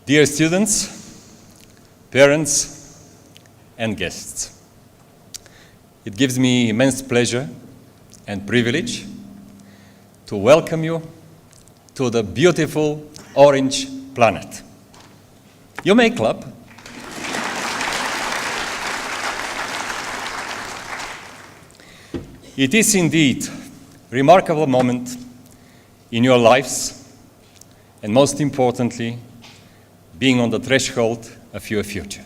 Dear students, parents, and guests, it gives me immense pleasure and privilege to welcome you to the beautiful Orange Planet. You may clap. It is indeed a remarkable moment in your lives, and most importantly, being on the threshold of your future.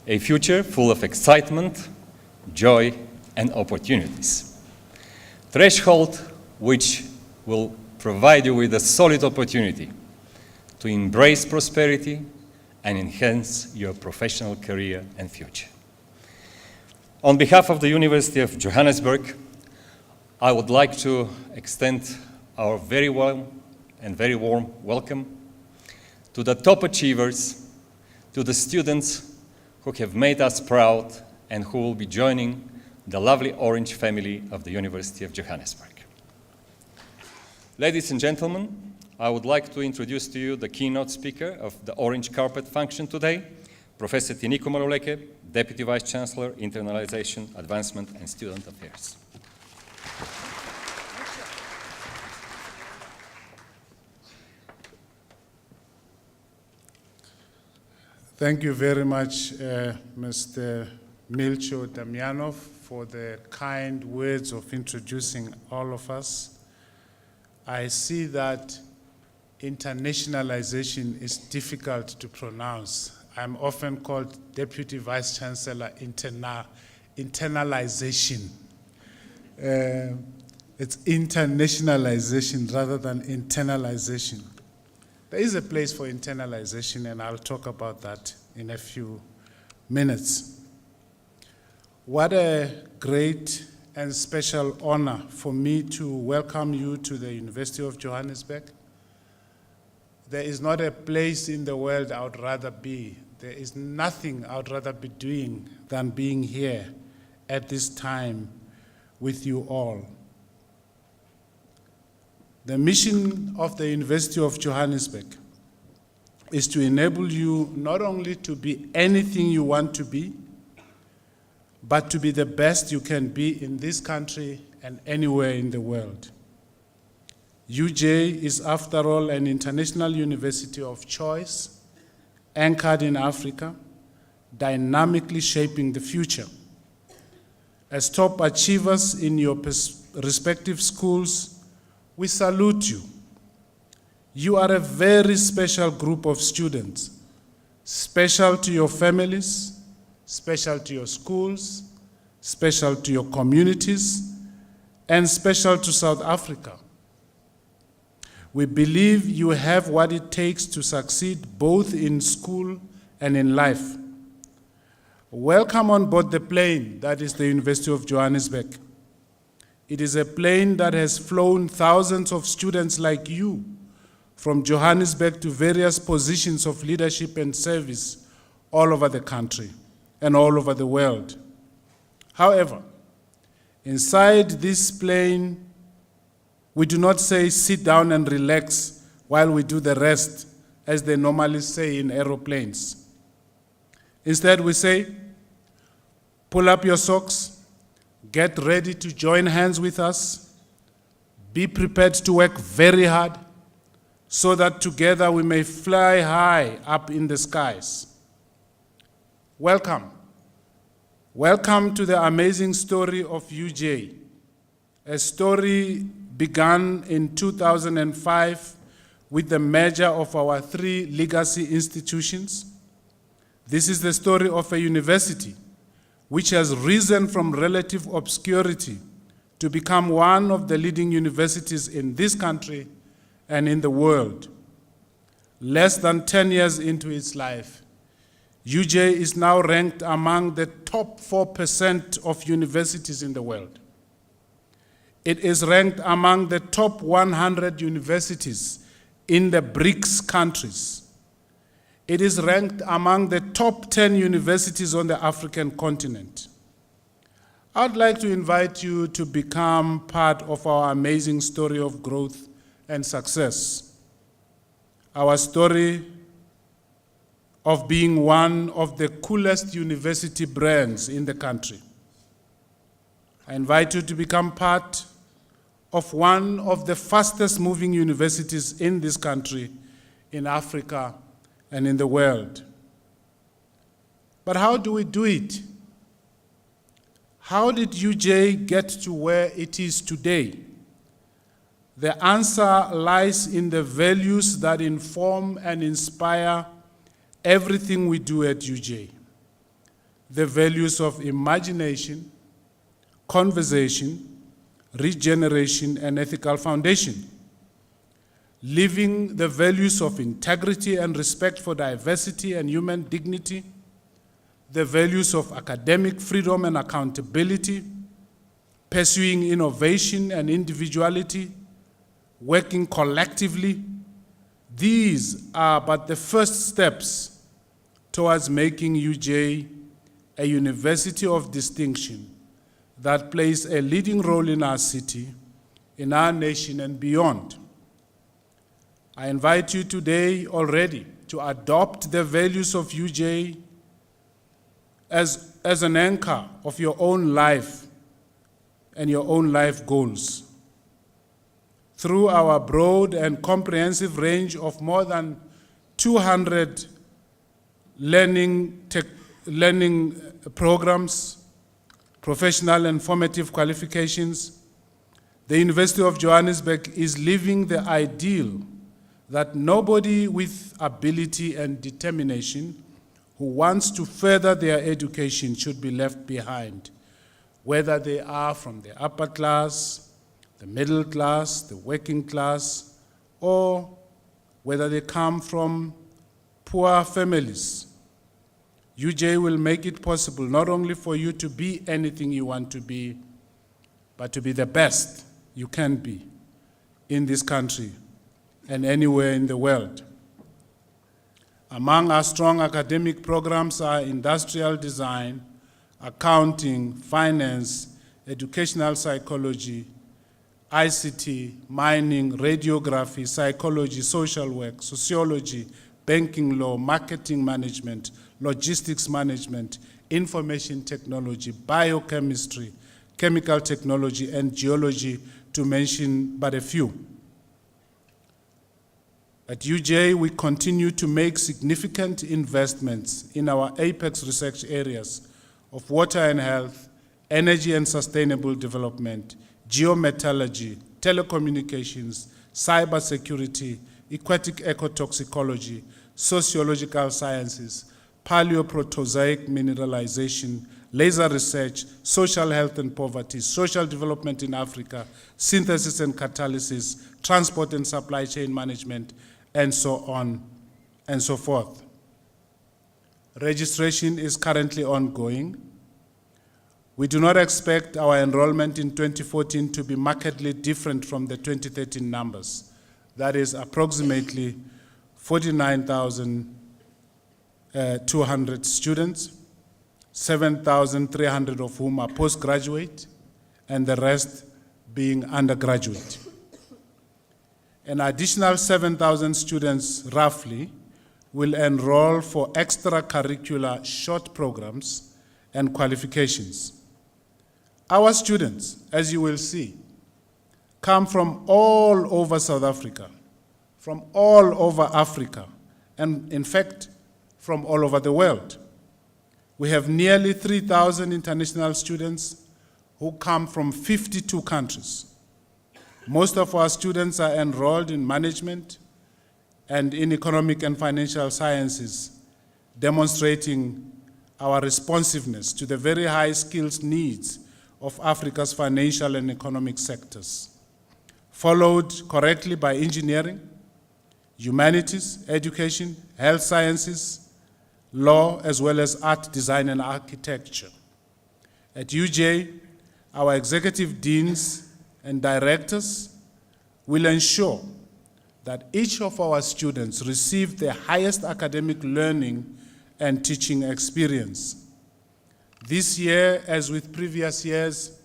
A future full of excitement, joy, and opportunities. Threshold which will provide you with a solid opportunity to embrace prosperity and enhance your professional career and future. On behalf of the University of Johannesburg, I would like to extend our very warm welcome to the top achievers, to the students who have made us proud and who will be joining the lovely Orange family of the University of Johannesburg. Ladies and gentlemen, I would like to introduce to you the keynote speaker of the Orange Carpet function today, Professor Tiniko Maluleke, Deputy Vice Chancellor, Internalization, Advancement and Student Affairs. Thank you very much, Mr. Milcho Damjanov, for the kind words of introducing all of us. I see that internationalization is difficult to pronounce. I'm often called Deputy Vice Chancellor Internalization. It's internationalization rather than internalization. There is a place for internalization, and I'll talk about that in a few minutes. What a great and special honor for me to welcome you to the University of Johannesburg. There is not a place in the world I would rather be. There is nothing I would rather be doing than being here at this time with you all. The mission of the University of Johannesburg is to enable you not only to be anything you want to be, but to be the best you can be in this country and anywhere in the world. UJ is, after all, an international university of choice, anchored in Africa, dynamically shaping the future. As top achievers in your respective schools, we salute you. You are a very special group of students, special to your families, special to your schools, special to your communities, and special to South Africa. We believe you have what it takes to succeed both in school and in life. Welcome on board the plane that is the University of Johannesburg. It is a plane that has flown thousands of students like you from Johannesburg to various positions of leadership and service all over the country and all over the world. However, inside this plane, we do not say sit down and relax while we do the rest, as they normally say in aeroplanes. Instead, we say, pull up your socks, get ready to join hands with us, be prepared to work very hard so that together we may fly high up in the skies. Welcome. Welcome to the amazing story of UJ, a story began in 2005 with the merger of our three legacy institutions. This is the story of a university which has risen from relative obscurity to become one of the leading universities in this country and in the world. Less than 10 years into its life, UJ is now ranked among the top 4% of universities in the world. It is ranked among the top 100 universities in the BRICS countries. It is ranked among the top 10 universities on the African continent. I'd like to invite you to become part of our amazing story of growth and success. Our story of being one of the coolest university brands in the country. I invite you to become part of one of the fastest moving universities in this country, in Africa, and in the world. But how do we do it? How did UJ get to where it is today? The answer lies in the values that inform and inspire everything we do at UJ. The values of imagination, conversation, regeneration, and ethical foundation. Living the values of integrity and respect for diversity and human dignity, the values of academic freedom and accountability, pursuing innovation and individuality, working collectively. These are but the first steps towards making UJ a university of distinction that plays a leading role in our city, in our nation, and beyond. I invite you today already to adopt the values of UJ as an anchor of your own life and your own life goals. Through our broad and comprehensive range of more than 200 learning programs, professional and formative qualifications, the University of Johannesburg is living the ideal that nobody with ability and determination who wants to further their education should be left behind, whether they are from the upper class, the middle class, the working class, or whether they come from poor families. UJ will make it possible not only for you to be anything you want to be, but to be the best you can be in this country and anywhere in the world. Among our strong academic programs are industrial design, accounting, finance, educational psychology, ICT, mining, radiography, psychology, social work, sociology, banking law, marketing management, logistics management, information technology, biochemistry, chemical technology, and geology, to mention but a few. At UJ, we continue to make significant investments in our apex research areas of water and health, energy and sustainable development, geometallurgy, telecommunications, cybersecurity, aquatic ecotoxicology, sociological sciences, paleoproterozoic mineralization, laser research, social health and poverty, social development in Africa, synthesis and catalysis, transport and supply chain management, and so on and so forth. Registration is currently ongoing. We do not expect our enrollment in 2014 to be markedly different from the 2013 numbers. That is approximately 49,200 students, 7,300 of whom are postgraduate, and the rest being undergraduate. An additional 7,000 students, roughly, will enroll for extracurricular short programs and qualifications. Our students, as you will see, come from all over South Africa, from all over Africa, and in fact, from all over the world. We have nearly 3,000 international students who come from 52 countries. Most of our students are enrolled in management and in economic and financial sciences, demonstrating our responsiveness to the very high skills needs of Africa's financial and economic sectors, followed correctly by engineering, humanities, education, health sciences, law, as well as art, design, and architecture. At UJ, our executive deans and directors will ensure that each of our students receive the highest academic learning and teaching experience. This year, as with previous years,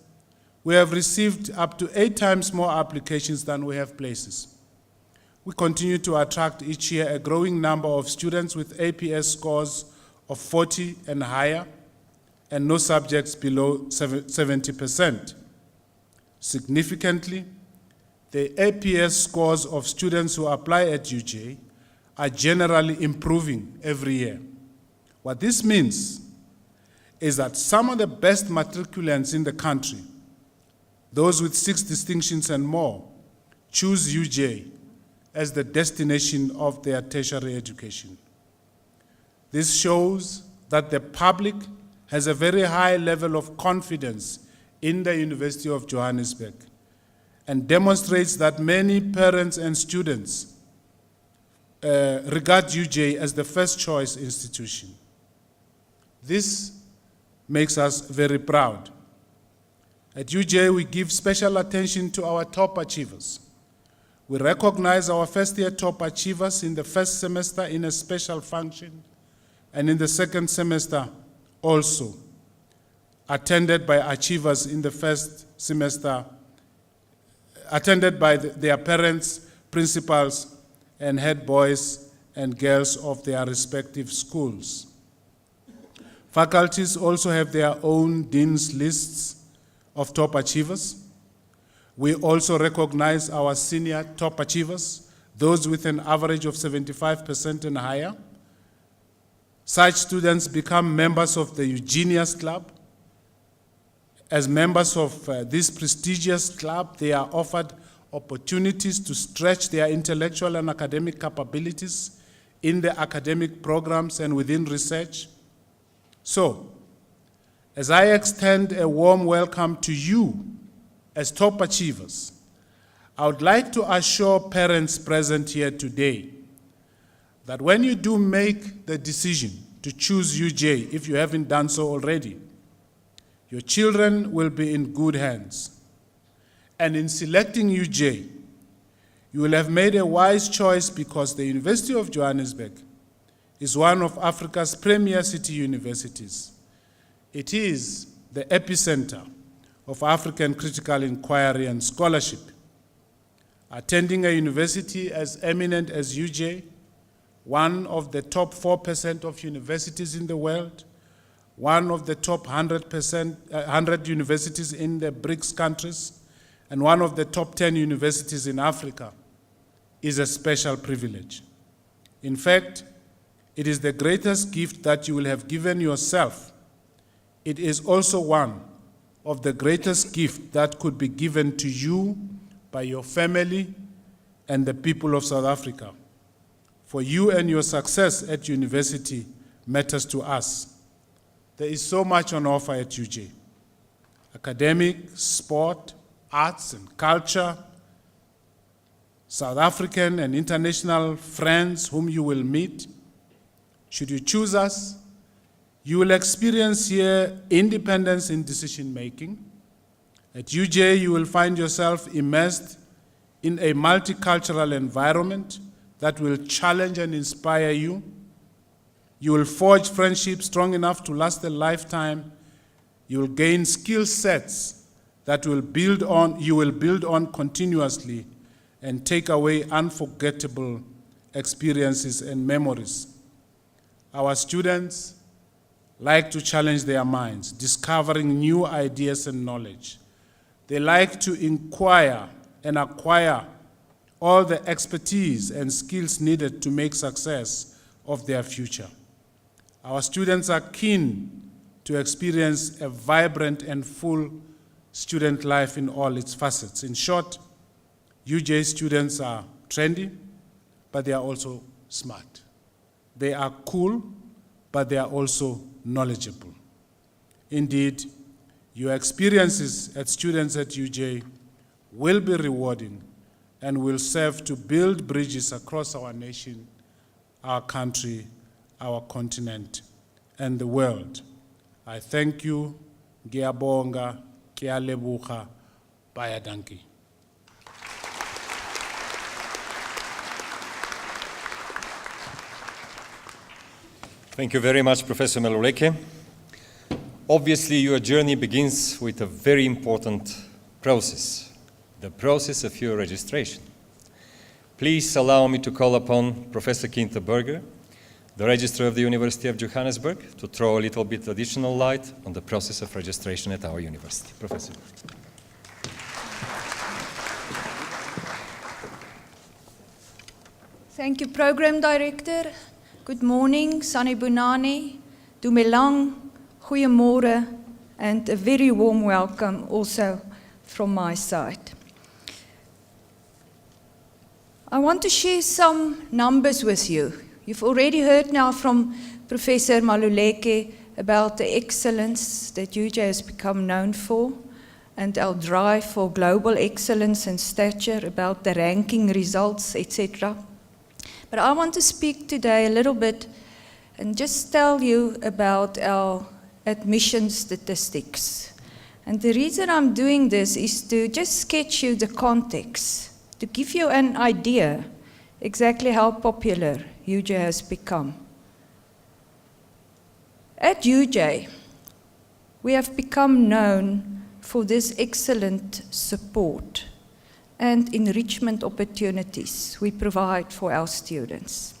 we have received up to 8 times more applications than we have places. we continue to attract each year a growing number of students with APS scores of 40 and higher, and no subjects below 70%. Significantly, the APS scores of students who apply at UJ are generally improving every year. What this means is that some of the best matriculants in the country, those with 6 distinctions and more, choose UJ as the destination of their tertiary education. This shows that the public has a very high level of confidence in the University of Johannesburg and demonstrates that many parents and students regard UJ as the first choice institution. This makes us very proud. At UJ, we give special attention to our top achievers. We recognize our first-year top achievers in the first semester in a special function, and in the second semester also, attended by achievers in the first semester, attended by their parents, principals, and head boys and girls of their respective schools. Faculties also have their own dean's lists of top achievers. We also recognize our senior top achievers, those with an average of 75% and higher. Such students become members of the Eugenius Club. As members of this prestigious club, they are offered opportunities to stretch their intellectual and academic capabilities in the academic programs and within research. So, as I extend a warm welcome to you as top achievers, I would like to assure parents present here today that when you do make the decision to choose UJ, if you haven't done so already, your children will be in good hands. And in selecting UJ, you will have made a wise choice because the University of Johannesburg is one of Africa's premier city universities. It is the epicenter of African critical inquiry and scholarship. Attending a university as eminent as UJ, one of the top 4% of universities in the world, one of the top 100 universities in the BRICS countries, and one of the top 10 universities in Africa, is a special privilege. In fact, it is the greatest gift that you will have given yourself. It is also one of the greatest gifts that could be given to you by your family and the people of South Africa. For you and your success at university matters to us. There is so much on offer at UJ. Academic, sport, arts and culture, South African and international friends whom you will meet. Should you choose us, you will experience here independence in decision making. At UJ, you will find yourself immersed in a multicultural environment that will challenge and inspire you. You will forge friendships strong enough to last a lifetime. You will gain skill sets that you will build on continuously and take away unforgettable experiences and memories. Our students like to challenge their minds, discovering new ideas and knowledge. They like to inquire and acquire all the expertise and skills needed to make success of their future. Our students are keen to experience a vibrant and full student life in all its facets. In short, UJ students are trendy, but they are also smart. They are cool, but they are also knowledgeable. Indeed, your experiences as students at UJ will be rewarding and will serve to build bridges across our nation, our country, our continent, and the world. I thank you. Ngiyabonga, ngiyalebucha, bayadanki. Thank you very much, Professor Maluleke. Obviously, your journey begins with a very important process, the process of your registration. please allow me to call upon Professor Kinthe Berger, the Registrar of the University of Johannesburg, to throw a little bit additional light on the process of registration at our university. Professor. Thank you, Program Director. Good morning, Sanibonani, Dumelang, goeiemorgen, and a very warm welcome also from my side. I want to share some numbers with you. You've already heard now from Professor Maluleke about the excellence that UJ has become known for and our drive for global excellence and stature, about the ranking results, etc. But I want to speak today a little bit and just tell you about our admission statistics. And the reason I'm doing this is to just sketch you the context, to give you an idea exactly how popular UJ has become. At UJ, we have become known for this excellent support and enrichment opportunities we provide for our students.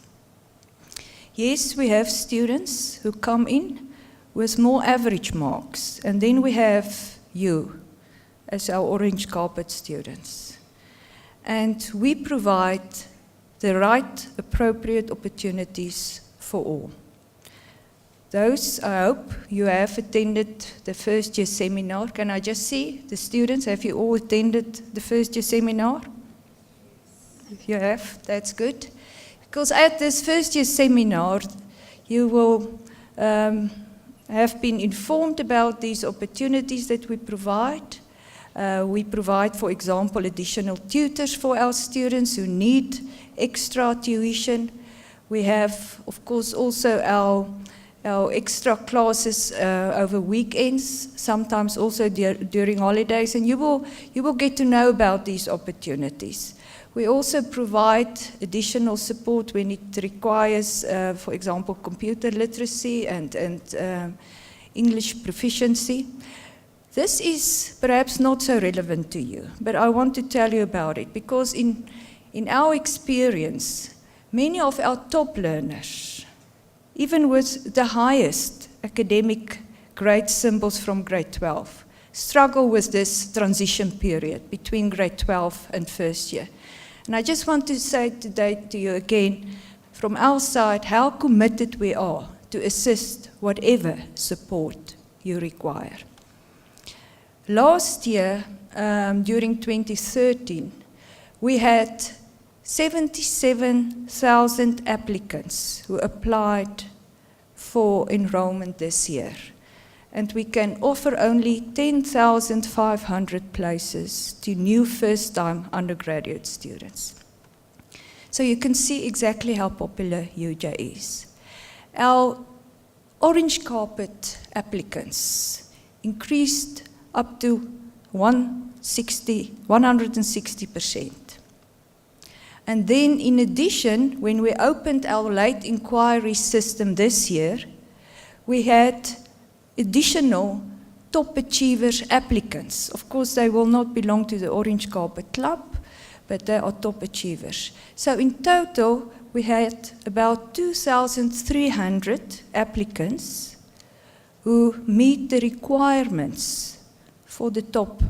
Yes, we have students who come in with more average marks, and then we have you as our orange carpet students. And we provide the right, appropriate opportunities for all. Those, I hope, you have attended the first year seminar. Can I just see the students? Have you all attended the first year seminar? If you have, that's good. Because at this first year seminar, you will have been informed about these opportunities that we provide. We provide, for example, additional tutors for our students who need extra tuition. We have, of course, also our extra classes over weekends, sometimes also during holidays, and you will get to know about these opportunities. We also provide additional support when it requires, for example, computer literacy and English proficiency. This is perhaps not so relevant to you, but I want to tell you about it because in our experience, many of our top learners, even with the highest academic grade symbols from grade 12, struggle with this transition period between grade 12 and first year. And I just want to say today to you again, from our side, how committed we are to assist whatever support you require. Last year, during 2013, we had 77,000 applicants who applied for enrollment this year. And we can offer only 10,500 places to new first-time undergraduate students. So you can see exactly how popular UJ is. Our orange carpet applicants increased up to 160%. And then in addition, when we opened our late inquiry system this year, we had additional top achievers applicants. Of course, they will not belong to the Orange Carpet Club, but they are top achievers. So in total, we had about 2,300 applicants who meet the requirements for the top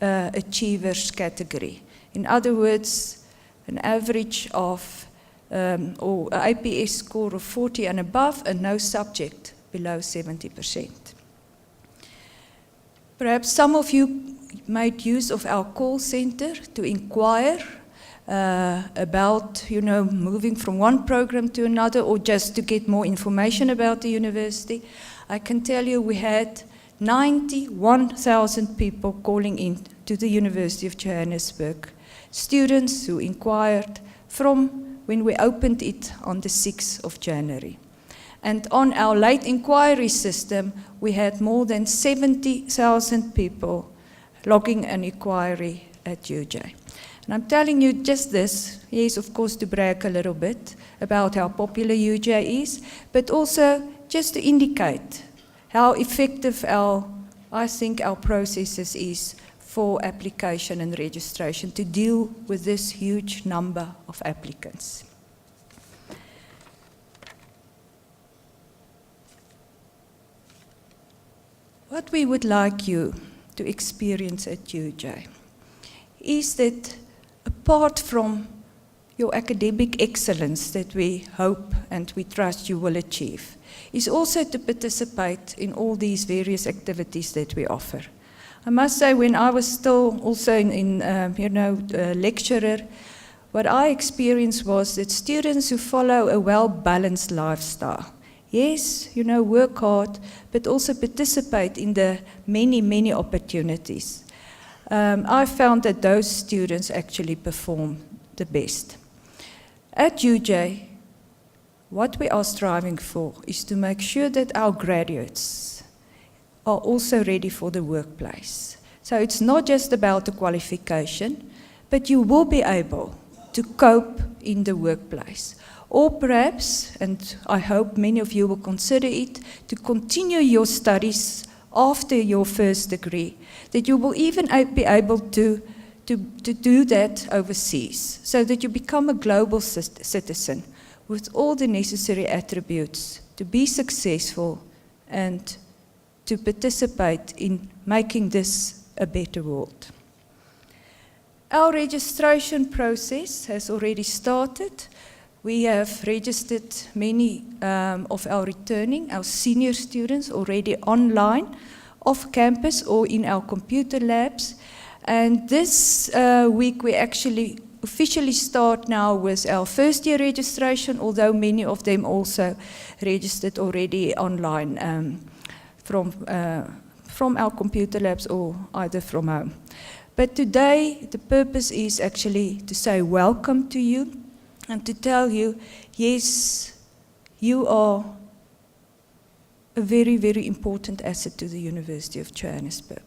achievers category. In other words, an average of, or an APS score of 40 and above, and no subject below 70%. Perhaps some of you made use of our call center to inquire about, moving from one program to another, or just to get more information about the university. I can tell you we had 91,000 people calling in to the University of Johannesburg. Students who inquired from when we opened it on the 6th of January. And on our late inquiry system, we had more than 70,000 people logging an inquiry at UJ. And I'm telling you just this, yes, of course, to brag a little bit about how popular UJ is, but also just to indicate how effective I think our processes is for application and registration to deal with this huge number of applicants. What we would like you to experience at UJ is that apart from your academic excellence that we hope and we trust you will achieve, is also to participate in all these various activities that we offer. I must say, when I was still also a lecturer, what I experienced was that students who follow a well-balanced lifestyle, yes, work hard, but also participate in the many, many opportunities. I found that those students actually perform the best. At UJ, what we are striving for is to make sure that our graduates are also ready for the workplace. So it's not just about the qualification, but you will be able to cope in the workplace. Or perhaps, and I hope many of you will consider it, to continue your studies after your first degree, that you will even be able to do that overseas, so that you become a global citizen with all the necessary attributes to be successful and to participate in making this a better world. Our registration process has already started. We have registered many of our senior students already online, off campus or in our computer labs. And this week we actually officially start now with our first year registration, although many of them also registered already online from our computer labs or either from home. But today the purpose is actually to say welcome to you and to tell you, yes, you are a very, very important asset to the University of Johannesburg.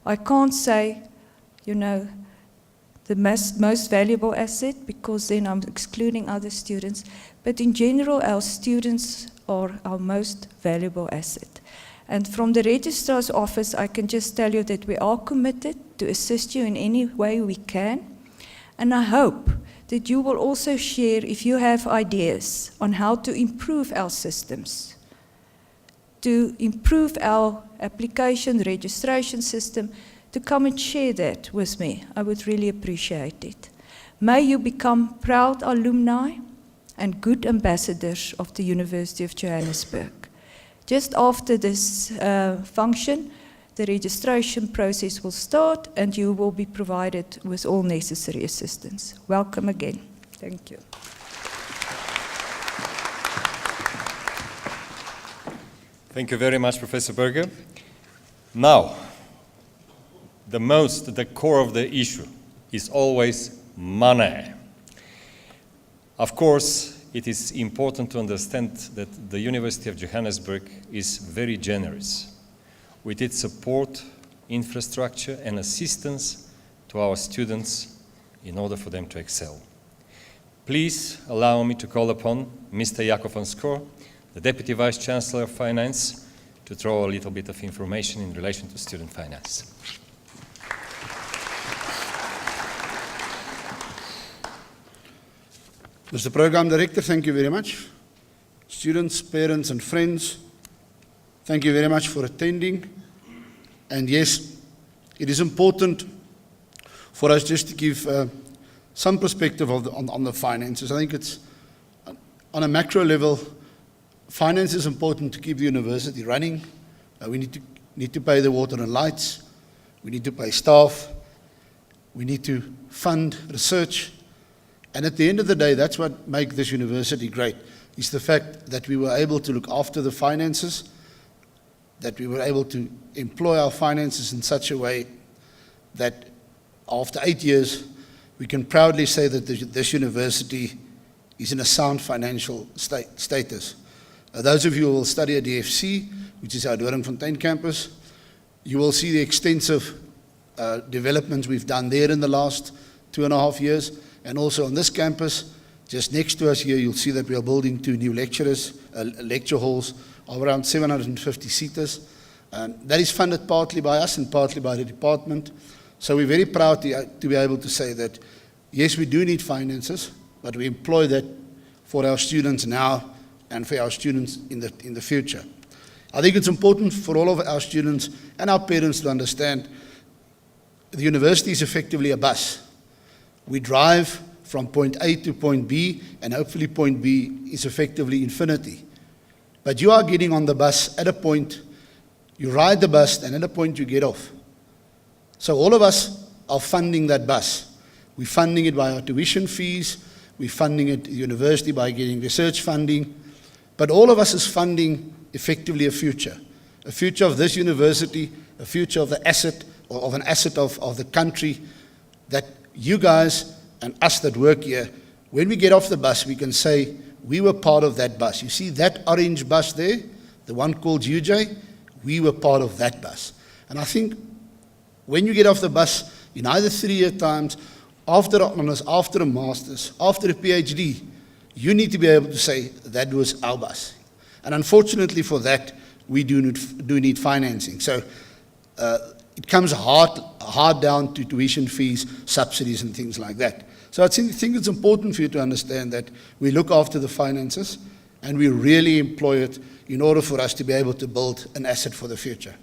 I can't say, the most valuable asset, because then I'm excluding other students, but in general, our students are our most valuable asset. And from the Registrar's Office, I can just tell you that we are committed to assist you in any way we can. And I hope that you will also share, if you have ideas on how to improve our systems, to improve our application registration system, to come and share that with me. I would really appreciate it. May you become proud alumni and good ambassadors of the University of Johannesburg. Just after this function, the registration process will start and you will be provided with all necessary assistance. Welcome again. Thank you. Thank you very much, Professor Burger. Now, the core of the issue is always money. Of course, it is important to understand that the University of Johannesburg is very generous with its support, infrastructure, and assistance to our students in order for them to excel. Please allow me to call upon Mr. Jaco van Schoor, the Deputy Vice Chancellor of Finance, to throw a little bit of information in relation to student finance. Mr. Program Director, thank you very much. Students, parents, and friends, thank you very much for attending. And yes, it is important for us just to give some perspective on the finances. I think it's, on a macro level, finance is important to keep the university running. We need to pay the water and lights. We need to pay staff. We need to fund research. And at the end of the day, that's what makes this university great, is the fact that we were able to look after the finances, that we were able to employ our finances in such a way that after 8 years, we can proudly say that this university is in a sound financial status. Those of you who will study at DFC, which is our Doringfontein campus, you will see the extensive developments we've done there in the last 2.5 years. And also on this campus, just next to us here, you'll see that we are building 2 new lecture halls of around 750 seaters. That is funded partly by us and partly by the department. So we're very proud to be able to say that, yes, we do need finances, but we employ that for our students now and for our students in the future. I think it's important for all of our students and our parents to understand the university is effectively a bus. We drive from point A to point B, and hopefully point B is effectively infinity. But you are getting on the bus at a point, you ride the bus, and at a point you get off. So all of us are funding that bus. We're funding it by our tuition fees, we're funding it at the university by getting research funding, but all of us is funding effectively a future of this university, a future of the asset, or of an asset of the country, that you guys and us that work here, when we get off the bus, we can say, we were part of that bus. You see that orange bus there, the one called UJ, we were part of that bus. And I think when you get off the bus, in either 3-year times, after honors, after a master's, after a PhD, you need to be able to say, that was our bus. And unfortunately for that, we do need financing. So it comes hard down to tuition fees, subsidies, and things like that. So I think it's important for you to understand that we look after the finances and we really employ it in order for us to be able to build an asset for the future.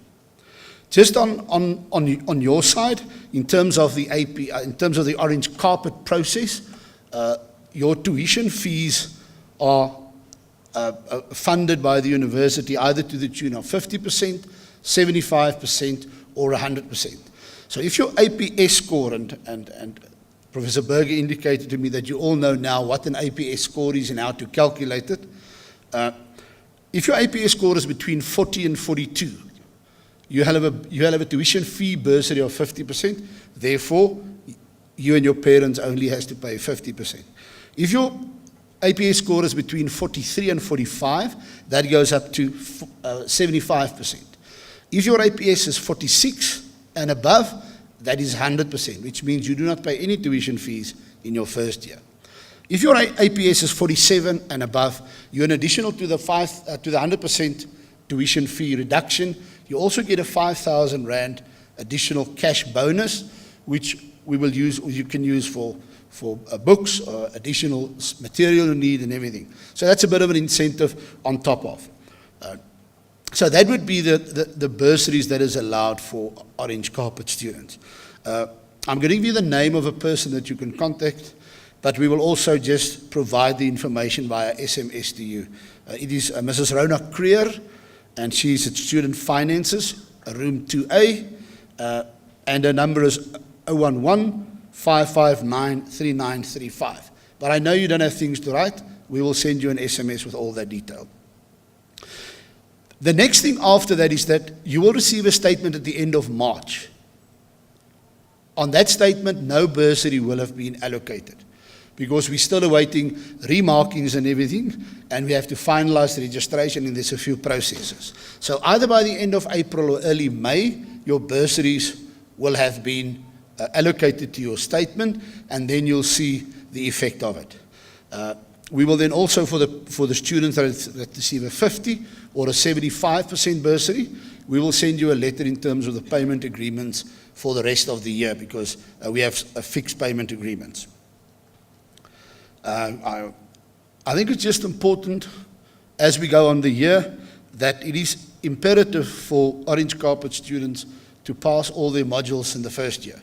Just on your side, in terms of the AP, in terms of the orange carpet process, your tuition fees are funded by the university either to the tune of 50%, 75%, or 100%. So if your APS score, and Professor Berger indicated to me that you all know now what an APS score is and how to calculate it. If your APS score is between 40 and 42, you have a tuition fee bursary of 50%, therefore you and your parents only has to pay 50%. If your APS score is between 43 and 45, that goes up to 75%. If your APS is 46 and above, that is 100%, which means you do not pay any tuition fees in your first year. If your APS is 47 and above, you're in additional to the 100% tuition fee reduction, you also get a 5,000 Rand additional cash bonus, which we will use, or you can use for books, or additional material you need and everything. So that's a bit of an incentive on top of. So that would be the bursaries that is allowed for orange carpet students. I'm going to give you the name of a person that you can contact, but we will also just provide the information via SMS to you. It is Mrs. Rona Creer, and she's at Student Finances, room 2A, and her number is 011-559-3935. But I know you don't have things to write. We will send you an SMS with all that detail. The next thing after that is that you will receive a statement at the end of March. On that statement, no bursary will have been allocated because we're still awaiting remarkings and everything, and we have to finalize the registration, and there's a few processes. So either by the end of April or early May, your bursaries will have been allocated to your statement, and then you'll see the effect of it. We will then also, for the students that receive a 50 or a 75% bursary, we will send you a letter in terms of the payment agreements for the rest of the year, because we have fixed payment agreements. I think it's just important as we go on the year that it is imperative for orange carpet students to pass all their modules in the first year.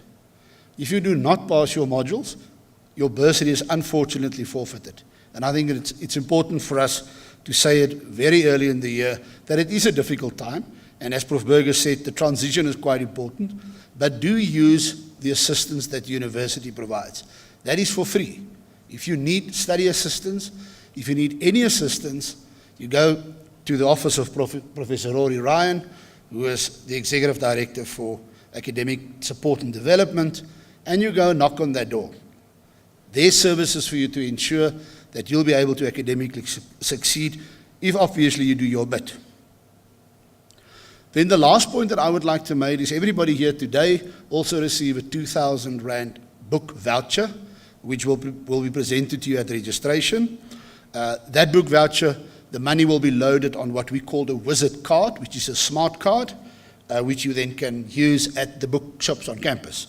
If you do not pass your modules, your bursary is unfortunately forfeited. And I think it's important for us to say it very early in the year that it is a difficult time. And as Prof. Berger said, the transition is quite important. But do use the assistance that the university provides. That is for free. If you need study assistance, if you need any assistance, you go to the office of Professor Rory Ryan, who is the Executive Director for Academic Support and Development, and you go knock on that door. Their services for you to ensure that you'll be able to academically succeed if obviously you do your bit. Then the last point that I would like to make is everybody here today also receive a 2,000 Rand book voucher, which will be presented to you at registration. That book voucher, the money will be loaded on what we call the Wizard card, which is a smart card. which you then can use at the bookshops on campus,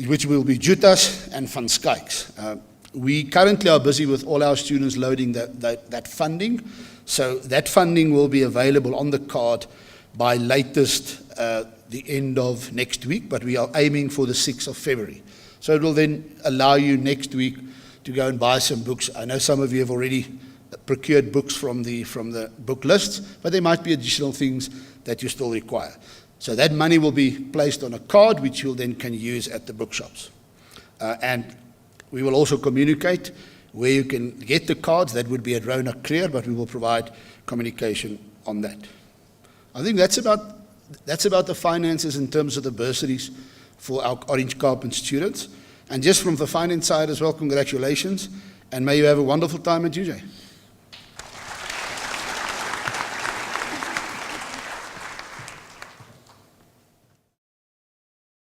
which will be Jutas and Van Skyks. We currently are busy with all our students loading that funding. So that funding will be available on the card by latest the end of next week, but we are aiming for the 6th of February. So it will then allow you next week to go and buy some books. I know some of you have already procured books from the book lists, but there might be additional things that you still require. So that money will be placed on a card, which you then can use at the bookshops. And we will also communicate where you can get the cards. That would be at Ronak Clear, but we will provide communication on that. I think that's about the finances in terms of the bursaries for our Orange Carpent students. And just from the finance side as well, congratulations, and may you have a wonderful time at UJ.